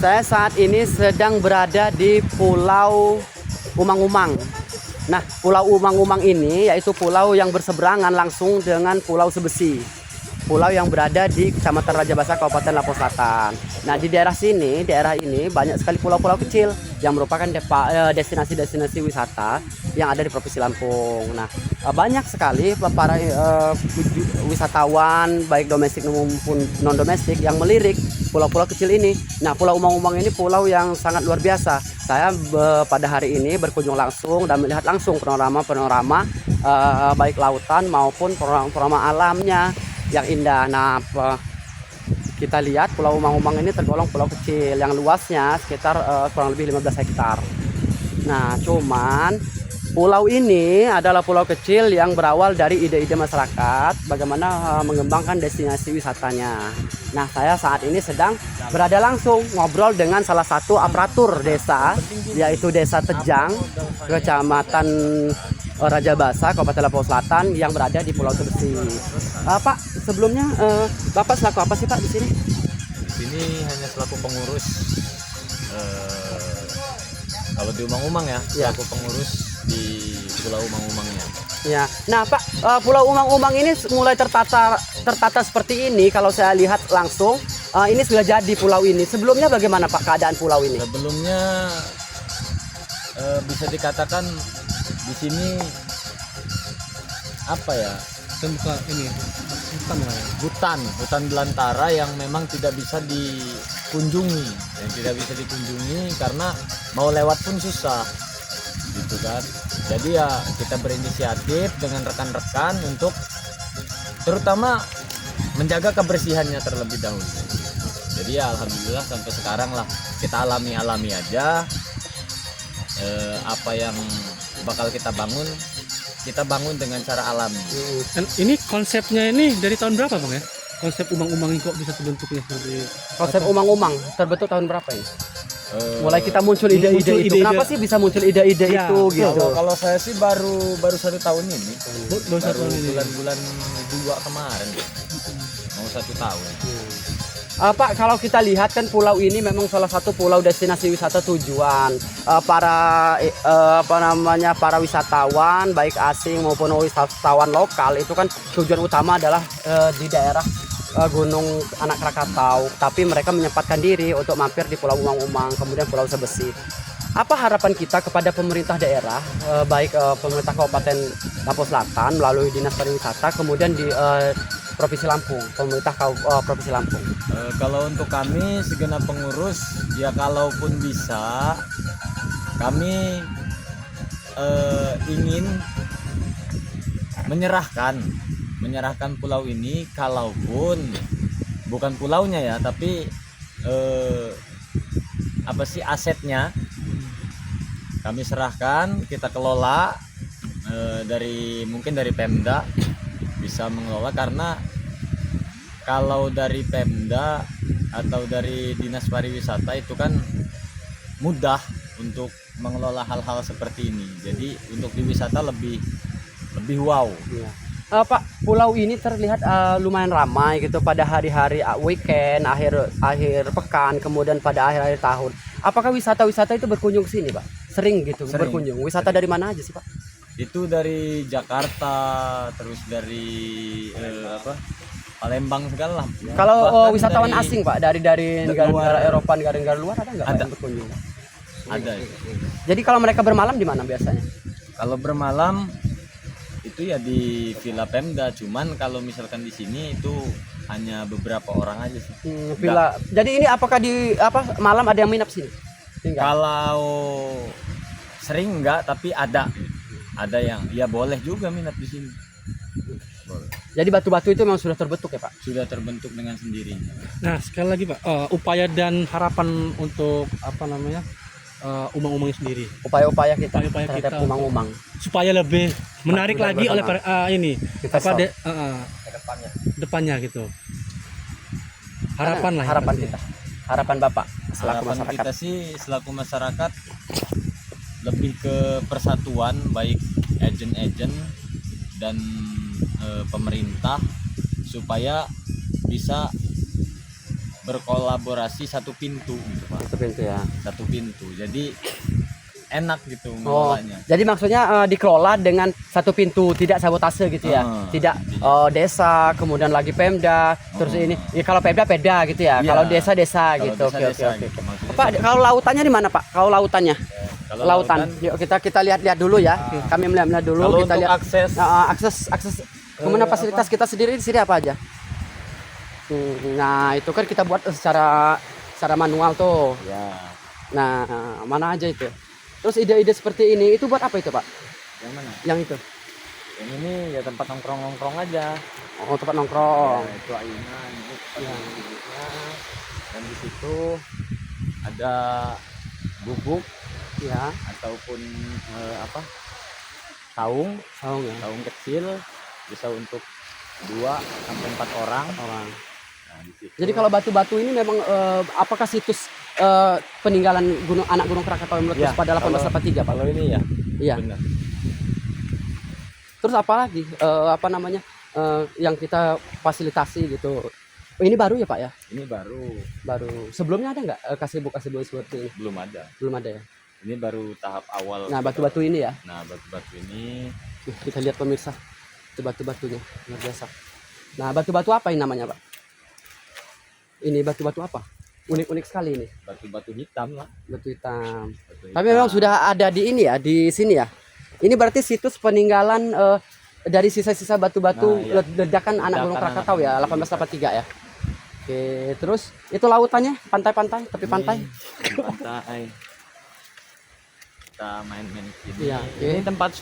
Saya saat ini sedang berada di Pulau Umang-Umang. Nah, Pulau Umang-Umang ini yaitu pulau yang berseberangan langsung dengan Pulau Sebesi. Pulau yang berada di Kecamatan Raja Basa, Kabupaten Lampung Selatan. Nah, di daerah sini, daerah ini banyak sekali pulau-pulau kecil yang merupakan destinasi-destinasi wisata yang ada di Provinsi Lampung. Nah, banyak sekali para wisatawan baik domestik maupun non domestik yang melirik pulau-pulau kecil ini. Nah, Pulau Umang-Umang ini pulau yang sangat luar biasa. Saya pada hari ini berkunjung langsung dan melihat langsung panorama baik lautan maupun panorama alamnya yang indah. Nah, kita lihat Pulau Umang-Umang ini tergolong pulau kecil yang luasnya sekitar kurang lebih 15 hektar. Nah, cuman pulau ini adalah pulau kecil yang berawal dari ide-ide masyarakat bagaimana mengembangkan destinasi wisatanya. Nah, saya saat ini sedang berada langsung ngobrol dengan salah satu aparatur desa, yaitu Desa Tejang, Kecamatan Raja Basa, Kabupaten Lampung Selatan yang berada di Pulau Sebesi. Pak, sebelumnya Bapak selaku apa sih Pak di sini? Di sini hanya selaku pengurus. Kalau di Umang-Umang ya, selaku pengurus di Pulau Umang-Umangnya. Ya. Nah, Pak, Pulau Umang-Umang ini mulai tertata seperti ini. Kalau saya lihat langsung, ini sudah jadi pulau ini. Sebelumnya bagaimana Pak keadaan pulau ini? Sebelumnya bisa dikatakan di sini apa ya? Ini hutan belantara yang memang tidak bisa dikunjungi, karena mau lewat pun susah, gitu kan. Jadi ya kita berinisiatif dengan rekan-rekan untuk terutama menjaga kebersihannya terlebih dahulu. Jadi ya alhamdulillah sampai sekarang lah kita alami aja apa yang bakal kita bangun dengan cara alami. Dan ini konsepnya ini dari tahun berapa Bang ya? Konsep Umang-Umang ini kok bisa terbentuknya seperti Konsep Umang-Umang terbentuk tahun berapa ini? Mulai kita muncul ide-ide itu. Kenapa sih bisa muncul ide-ide Ya, itu gitu? Kalau saya sih baru 1 tahun ini. baru bulan 2 kemarin. Mau 1 tahun. Pak, kalau kita lihat kan pulau ini memang salah satu pulau destinasi wisata tujuan para wisatawan baik asing maupun wisatawan lokal. Itu kan tujuan utama adalah di daerah Gunung Anak Krakatau, tapi mereka menyempatkan diri untuk mampir di Pulau Umang-Umang, kemudian Pulau Sebesi. Apa harapan kita kepada pemerintah daerah, baik pemerintah Kabupaten Lampung Selatan melalui Dinas Pariwisata, kemudian di Provinsi Lampung, pemerintah Provinsi Lampung? Kalau untuk kami segenap pengurus, ya kalaupun bisa, kami ingin menyerahkan pulau ini, kalaupun bukan pulaunya ya, tapi asetnya kami serahkan, kita kelola mungkin dari Pemda bisa mengelola, karena kalau dari Pemda atau dari Dinas Pariwisata itu kan mudah untuk mengelola hal-hal seperti ini. Jadi untuk di wisata lebih wow. Ya. Pak, pulau ini terlihat lumayan ramai gitu pada hari-hari weekend, akhir pekan, kemudian pada akhir-akhir tahun. Apakah wisata-wisata itu berkunjung ke sini, Pak? Sering gitu berkunjung. Wisata dari mana aja sih, Pak? Itu dari Jakarta, terus dari Palembang segala lah. Kalau wisatawan asing Pak dari negara Eropa, negara luar ada nggak yang berkunjung? Ada. Jadi kalau mereka bermalam di mana biasanya? Kalau bermalam itu ya di Villa Pemda, cuman kalau misalkan di sini itu hanya beberapa orang aja sih. Villa. Jadi ini apakah malam ada yang menginap sini? Kalau sering enggak, tapi ada yang ya boleh juga minat di sini. Boleh. Jadi batu-batu itu memang sudah terbentuk ya Pak? Sudah terbentuk dengan sendirinya. Nah, sekali lagi Pak, upaya dan harapan untuk Umang-Umang sendiri. Upaya-upaya kita terhadap Umang-Umang supaya lebih menarik lagi oleh kita depannya gitu. Harapan Bapak selaku Harapan masyarakat. kita sih selaku masyarakat lebih ke persatuan, baik agen-agen dan pemerintah, supaya bisa berkolaborasi satu pintu gitu Pak. Satu pintu ya. Satu pintu. Jadi enak gitu Oh, mengelolanya. jadi maksudnya dikelola dengan satu pintu, tidak sabotase gitu ya, tidak desa, kemudian lagi Pemda, terus ini, ya kalau Pemda gitu ya, Iya. kalau desa Kalau gitu, oke. desa-desa gitu, maksudnya Pak, kalau lautannya di mana Pak? Kalau lautannya, kalau lautan, yuk kita lihat dulu ya, kami melihat dulu, kalau kita untuk lihat akses kemudian fasilitas kita sendiri di sini apa aja? Nah itu kan kita buat secara manual tuh. ya Nah mana aja itu? Terus ide-ide seperti ini itu buat apa itu Pak? yang mana? Yang itu? Yang ini ya tempat nongkrong aja. Oh tempat nongkrong. Ya, itu ayunan, itu tempat Ya. duduknya. Dan di situ ada gubuk Ya, ataupun saung saung ya. saung kecil bisa untuk 2 sampai 4 orang. Nah, di situ. Jadi kalau batu-batu ini memang apakah situs peninggalan anak Gunung Krakatau yang meletus Ya, pada 1883 Pak? kalau ini ya Iya. benar. Terus apa lagi apa namanya yang kita fasilitasi gitu? Oh, ini baru ya Pak ya? Ini baru Baru. Sebelumnya ada nggak kasebo seperti ini? belum ada. Belum ada ya. Ini baru tahap awal. Nah batu-batu ini ya. Nah, batu-batu ini Kita lihat pemirsa. Itu batu-batunya luar biasa. Nah batu-batu apa ini namanya Pak? Ini batu-batu apa? Unik-unik sekali ini. batu-batu hitam lah. Batu hitam. Batu Tapi hitam. memang sudah ada di ini ya, di sini ya. Ini berarti situs peninggalan dari sisa-sisa batu-batu Nah, iya. ledakan anak Gunung Ledakan Krakatau ya, anak 1883 ya. Oke, terus itu lautannya, pantai-pantai, tepi pantai. Ini pantai. Kita main-main sini. Iya, oke. Ini tempat